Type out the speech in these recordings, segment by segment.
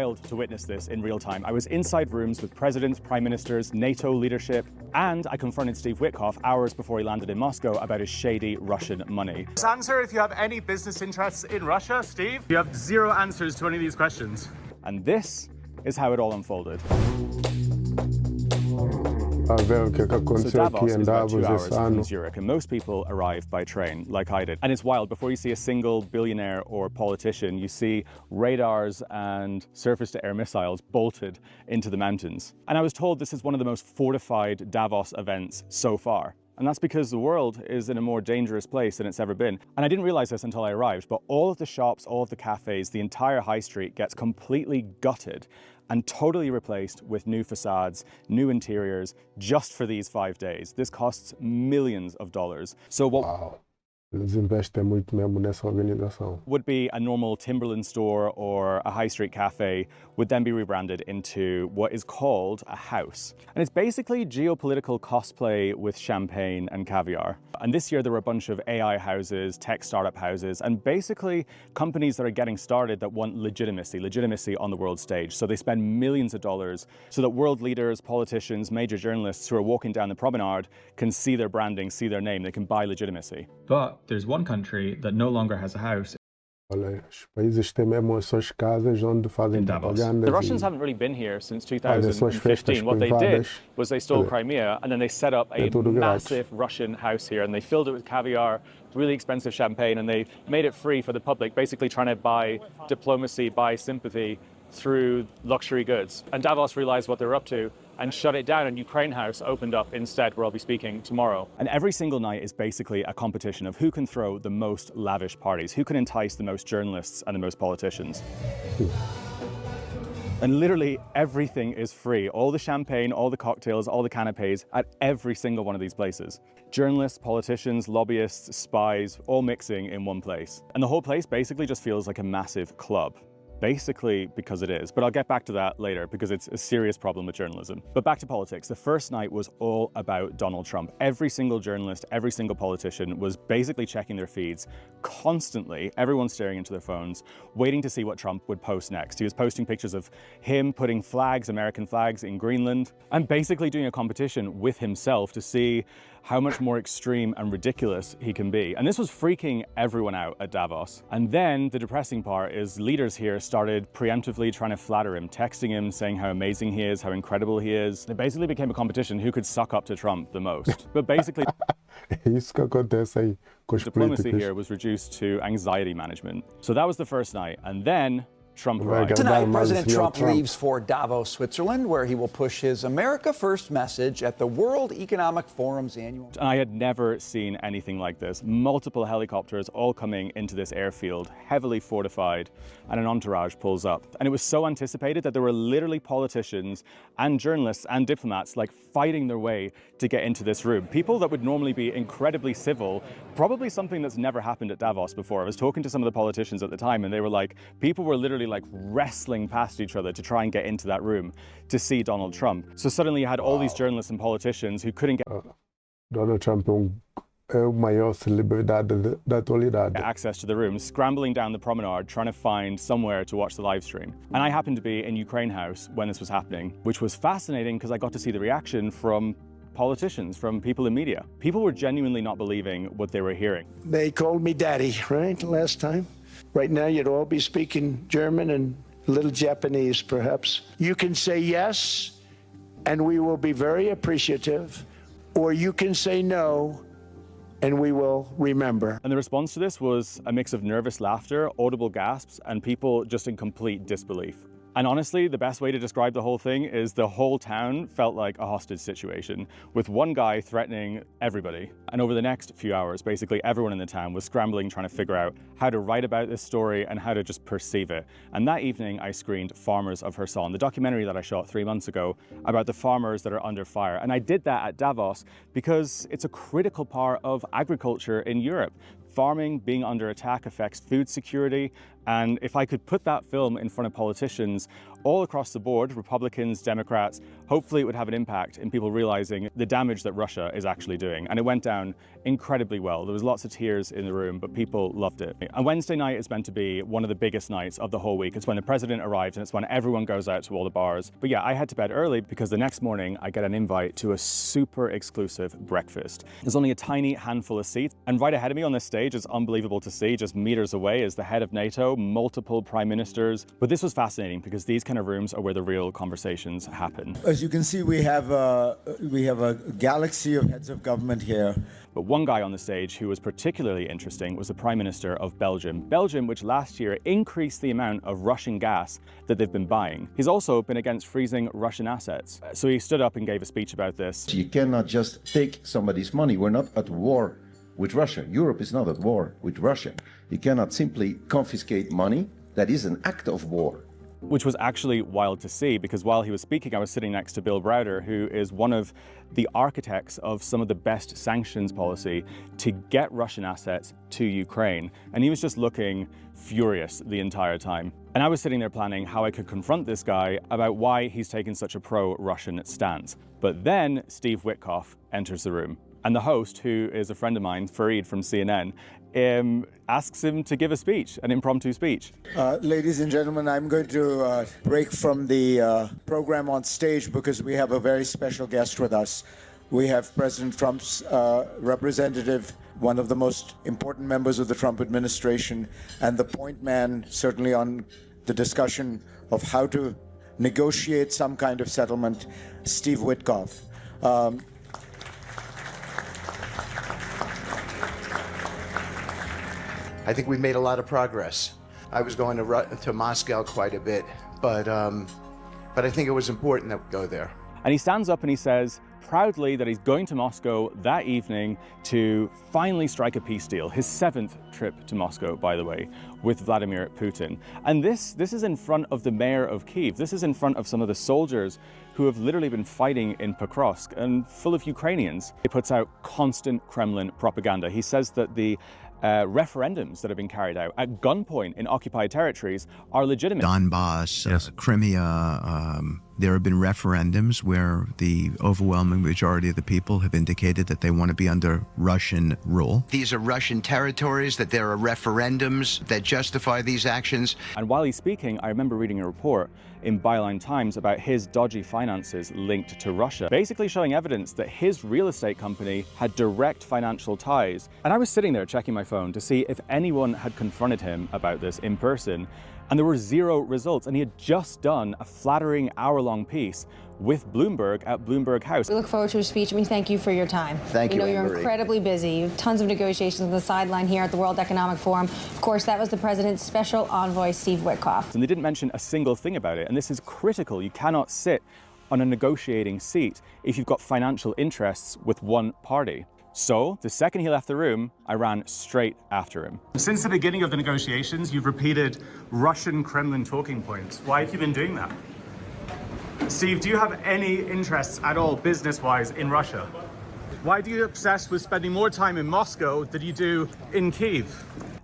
wild to witness this in real time. I was inside rooms with presidents, prime ministers, NATO leadership, and I confronted Steve Witkoff hours before he landed in Moscow about his shady Russian money. Just answer if you have any business interests in Russia, Steve. You have zero answers to any of these questions. And this is how it all unfolded. So Davos is about 2 hours from Zurich, and most people arrive by train, like I did. And it's wild. Before you see a single billionaire or politician, you see radars and surface-to-air missiles bolted into the mountains. And I was told this is one of the most fortified Davos events so far. And that's because the world is in a more dangerous place than it's ever been. And I didn't realize this until I arrived, but all of the shops, all of the cafes, the entire high street gets completely gutted and totally replaced with new facades, new interiors, just for these 5 days. This costs millions of dollars. So what... Wow. Eles investem muito mesmo nessa organização. Would be a normal Timberland store or a high street cafe would then be rebranded into what is called a house. And it's basically geopolitical cosplay with champagne and caviar. And this year there were a bunch of AI houses, tech startup houses, and basically companies that are getting started that want legitimacy on the world stage. So they spend millions of dollars so that world leaders, politicians, major journalists who are walking down the promenade can see their branding, see their name, they can buy legitimacy. But there's one country that no longer has a house. In Davos. The Russians haven't really been here since 2015. What they did was they stole Crimea and then they set up a massive Russian house here and they filled it with caviar, really expensive champagne, and they made it free for the public, basically trying to buy diplomacy, buy sympathy through luxury goods. And Davos realized what they were up to and shut it down, and Ukraine House opened up instead, where I'll be speaking tomorrow. And every single night is basically a competition of who can throw the most lavish parties, who can entice the most journalists and the most politicians. And literally everything is free. All the champagne, all the cocktails, all the canapes at every single one of these places. Journalists, politicians, lobbyists, spies, all mixing in one place. And the whole place basically just feels like a massive club. Basically because it is, but I'll get back to that later because it's a serious problem with journalism. But back to politics. The first night was all about Donald Trump. Every single journalist, every single politician was basically checking their feeds constantly, everyone staring into their phones, waiting to see what Trump would post next. He was posting pictures of him putting flags, American flags, in Greenland, and basically doing a competition with himself to see how much more extreme and ridiculous he can be. And this was freaking everyone out at Davos. And then the depressing part is leaders here started preemptively trying to flatter him, texting him, saying how amazing he is, how incredible he is. It basically became a competition who could suck up to Trump the most. But basically, diplomacy here was reduced to anxiety management. So that was the first night. And then Trump arrived. Tonight, President Trump leaves for Davos, Switzerland, where he will push his America First message at the World Economic Forum's annual... I had never seen anything like this. Multiple helicopters all coming into this airfield, heavily fortified, and an entourage pulls up. And it was so anticipated that there were literally politicians and journalists and diplomats like fighting their way to get into this room. People that would normally be incredibly civil, probably something that's never happened at Davos before. I was talking to some of the politicians at the time and they were like, people were literally like wrestling past each other to try and get into that room to see Donald Trump. So suddenly you had all these journalists and politicians who couldn't get Donald Trump o maior celebridade da atualidade. Access to the room, scrambling down the promenade, trying to find somewhere to watch the live stream. And I happened to be in Ukraine House when this was happening, which was fascinating because I got to see the reaction from politicians, from people in media. People were genuinely not believing what they were hearing. They called me daddy, right, last time? Right now you'd all be speaking German and a little Japanese, perhaps. You can say yes, and we will be very appreciative, or you can say no, and we will remember. And the response to this was a mix of nervous laughter, audible gasps, and people just in complete disbelief. And honestly, the best way to describe the whole thing is the whole town felt like a hostage situation, with one guy threatening everybody. And over the next few hours, basically everyone in the town was scrambling, trying to figure out how to write about this story and how to just perceive it. And that evening, I screened Farmers of Kherson, the documentary that I shot 3 months ago about the farmers that are under fire. And I did that at Davos because it's a critical part of agriculture in Europe. Farming being under attack affects food security And if I could put that film in front of politicians all across the board, Republicans, Democrats, hopefully it would have an impact in people realizing the damage that Russia is actually doing. And it went down incredibly well. There was lots of tears in the room, but people loved it. And Wednesday night is meant to be one of the biggest nights of the whole week. It's when the president arrives and it's when everyone goes out to all the bars. But yeah, I head to bed early because the next morning I get an invite to a super exclusive breakfast. There's only a tiny handful of seats. And right ahead of me on this stage is unbelievable to see, just meters away is the head of NATO, multiple prime ministers. But this was fascinating because these kind of rooms are where the real conversations happen. As you can see, we have a galaxy of heads of government here. But one guy on the stage who was particularly interesting was the Prime Minister of Belgium. Belgium, which last year increased the amount of Russian gas that they've been buying. He's also been against freezing Russian assets. So he stood up and gave a speech about this. You cannot just take somebody's money. We're not at war with Russia. Europe is not at war with Russia. You cannot simply confiscate money. That is an act of war. Which was actually wild to see, because while he was speaking, I was sitting next to Bill Browder, who is one of the architects of some of the best sanctions policy to get Russian assets to Ukraine. And he was just looking furious the entire time. And I was sitting there planning how I could confront this guy about why he's taken such a pro-Russian stance. But then Steve Witkoff enters the room. And the host, who is a friend of mine, Fareed from CNN, asks him to give a speech, an impromptu speech. Ladies and gentlemen, I'm going to break from the program on stage because we have a very special guest with us. We have President Trump's representative, one of the most important members of the Trump administration, and the point man, certainly on the discussion of how to negotiate some kind of settlement, Steve Witkoff. I think we've made a lot of progress. I was going to Moscow quite a bit, but I think it was important that we go there. And he stands up and he says proudly that he's going to Moscow that evening to finally strike a peace deal. His 7th trip to Moscow, by the way, with Vladimir Putin. And this is in front of the mayor of Kyiv. This is in front of some of the soldiers who have literally been fighting in Pokrovsk and full of Ukrainians. He puts out constant Kremlin propaganda. He says that the referendums that have been carried out at gunpoint in occupied territories are legitimate. Donbass, yes. Crimea, there have been referendums where the overwhelming majority of the people have indicated that they want to be under Russian rule. These are Russian territories, that there are referendums that justify these actions. And while he's speaking, I remember reading a report in Byline Times about his dodgy finances linked to Russia, basically showing evidence that his real estate company had direct financial ties. And I was sitting there checking my phone to see if anyone had confronted him about this in person, and there were 0 results. And he had just done a flattering hour-long piece with Bloomberg at Bloomberg House. We look forward to your speech, and we thank you for your time. Thank you, We know you're Anne-Marie. incredibly busy. You have tons of negotiations on the sideline here at the World Economic Forum. Of course, that was the president's special envoy, Steve Witkoff. And they didn't mention a single thing about it. And this is critical. You cannot sit on a negotiating seat if you've got financial interests with one party. So, the second he left the room, I ran straight after him. Since the beginning of the negotiations, you've repeated Russian Kremlin talking points. Why have you been doing that? Steve, do you have any interests at all, business-wise, in Russia? Why do you obsess with spending more time in Moscow than you do in Kyiv?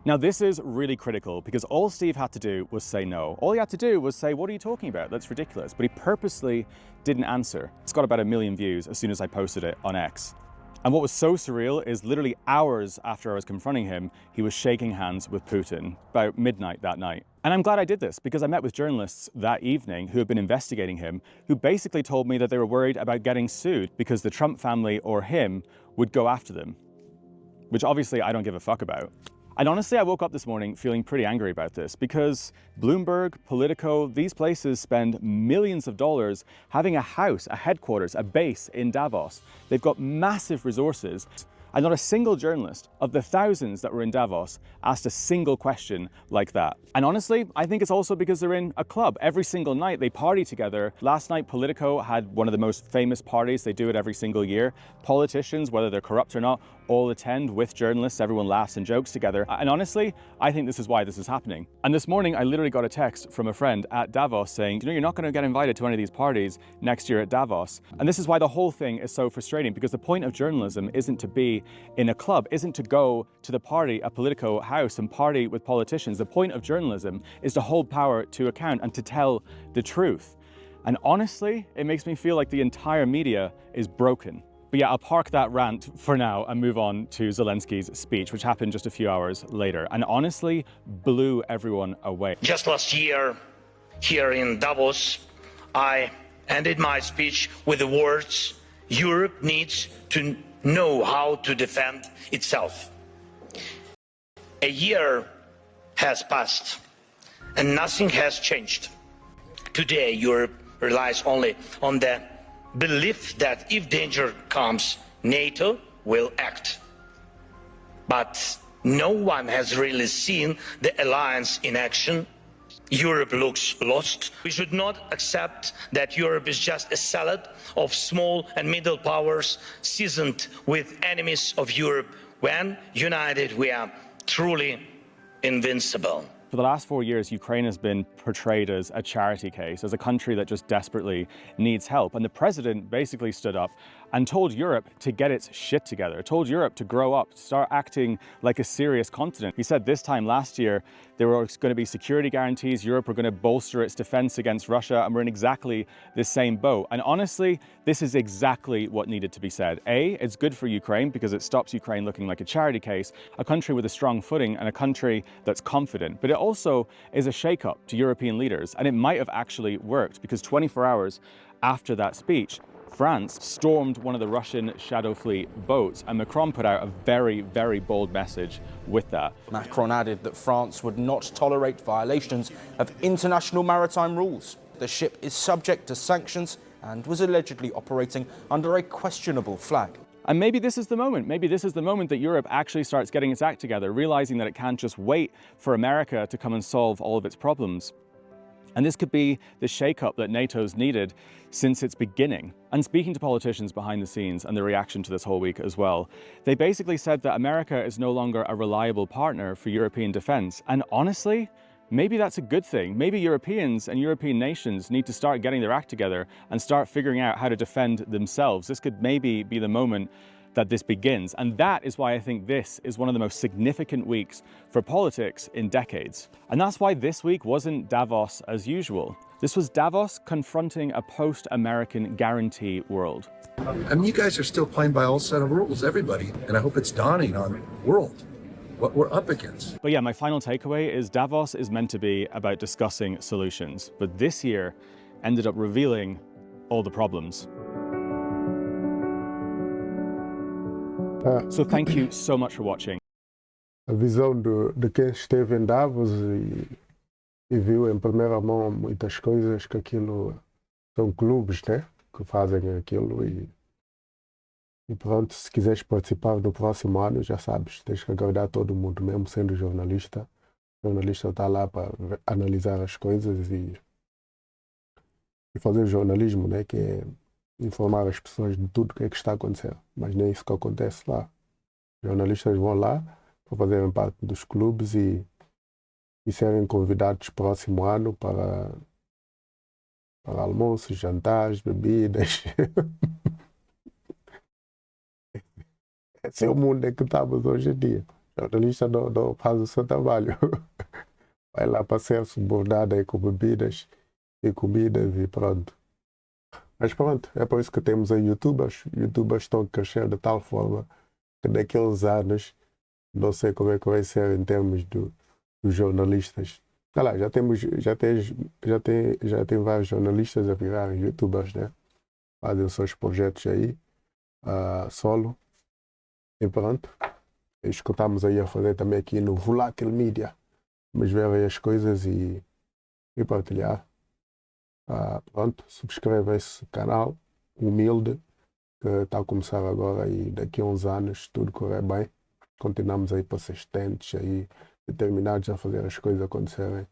Now, this is really critical because all Steve had to do was say no. All he had to do was say, what are you talking about? That's ridiculous. But he purposely didn't answer. It's got about 1 million views as soon as I posted it on X. And what was so surreal is literally hours after I was confronting him, he was shaking hands with Putin, about midnight that night. And I'm glad I did this because I met with journalists that evening who had been investigating him, who basically told me that they were worried about getting sued because the Trump family or him would go after them, which obviously I don't give a fuck about. And honestly, I woke up this morning feeling pretty angry about this because Bloomberg, Politico, these places spend millions of dollars having a house, a headquarters, a base in Davos. They've got massive resources. And not a single journalist of the thousands that were in Davos asked a single question like that. And honestly, I think it's also because they're in a club. Every single night they party together. Last night, Politico had one of the most famous parties. They do it every single year. Politicians, whether they're corrupt or not, all attend with journalists. Everyone laughs and jokes together. And honestly, I think this is why this is happening. And this morning, I literally got a text from a friend at Davos saying, you know, you're not going to get invited to any of these parties next year at Davos. And this is why the whole thing is so frustrating, because the point of journalism isn't to be in a club isn't to go to the party, a Politico house, and party with politicians. The point of journalism is to hold power to account and to tell the truth. And honestly, it makes me feel like the entire media is broken. But yeah, I'll park that rant for now and move on to Zelensky's speech, which happened just a few hours later, and honestly blew everyone away. Just last year, here in Davos, I ended my speech with the words, "Europe needs to know how to defend itself." A year has passed and nothing has changed. Today, Europe relies only on the belief that if danger comes, NATO will act. But no one has really seen the alliance in action. Europe looks lost. We should not accept that Europe is just a salad of small and middle powers seasoned with enemies of Europe. When united, we are truly invincible. For the last 4 years, Ukraine has been portrayed as a charity case, as a country that just desperately needs help. And the president basically stood up and told Europe to get its shit together, told Europe to grow up, start acting like a serious continent. He said this time last year, there were going to be security guarantees, Europe were going to bolster its defense against Russia, and we're in exactly the same boat. And honestly, this is exactly what needed to be said. A, it's good for Ukraine because it stops Ukraine looking like a charity case, a country with a strong footing and a country that's confident. But it also is a shake-up to European leaders, and it might have actually worked because 24 hours after that speech, France stormed one of the Russian Shadow Fleet boats, and Macron put out a very, very bold message with that. Macron added that France would not tolerate violations of international maritime rules. The ship is subject to sanctions and was allegedly operating under a questionable flag. And maybe this is the moment. Maybe this is the moment that Europe actually starts getting its act together, realizing that it can't just wait for America to come and solve all of its problems. And this could be the shake-up that NATO's needed since its beginning. And speaking to politicians behind the scenes and the reaction to this whole week as well, they basically said that America is no longer a reliable partner for European defense. And honestly, maybe that's a good thing. Maybe Europeans and European nations need to start getting their act together and start figuring out how to defend themselves. This could maybe be the moment that this begins. And that is why I think this is one of the most significant weeks for politics in decades. And that's why this week wasn't Davos as usual. This was Davos confronting a post-American guarantee world. I mean, you guys are still playing by all set of rules, everybody. And I hope it's dawning on the world what we're up against. But yeah, my final takeaway is Davos is meant to be about discussing solutions. But this year ended up revealing all the problems. So thank you so much for watching. A visão de quem esteve em Davos e viu em primeira mão muitas coisas, que aquilo são clubes, né, que fazem aquilo e pronto, se quiseres participar no próximo ano, já sabes, tens que agradar todo mundo, mesmo sendo jornalista. O jornalista está lá para analisar as coisas e fazer jornalismo, né, que é informar as pessoas de tudo o que é que está acontecendo, mas nem isso que acontece lá. Os jornalistas vão lá para fazerem parte dos clubes e serem convidados próximo ano para almoços, jantares, bebidas. Esse é o mundo em que estamos hoje em dia. O jornalista não faz o seu trabalho. Vai lá para ser subornado aí com bebidas e comidas e pronto. Mas pronto, é por isso que temos aí youtubers. Youtubers estão a crescer de tal forma que naqueles anos, não sei como é que vai ser em termos dos jornalistas. Olha lá, já tem vários jornalistas a virar youtubers, né? Fazem os seus projetos aí, solo. E pronto, escutamos aí a fazer também aqui no Volátil Media. Vamos ver aí as coisas e partilhar. Pronto, subscreva esse canal humilde que está a começar agora e daqui a uns anos, se tudo correr bem, continuamos aí persistentes, aí, determinados a fazer as coisas acontecerem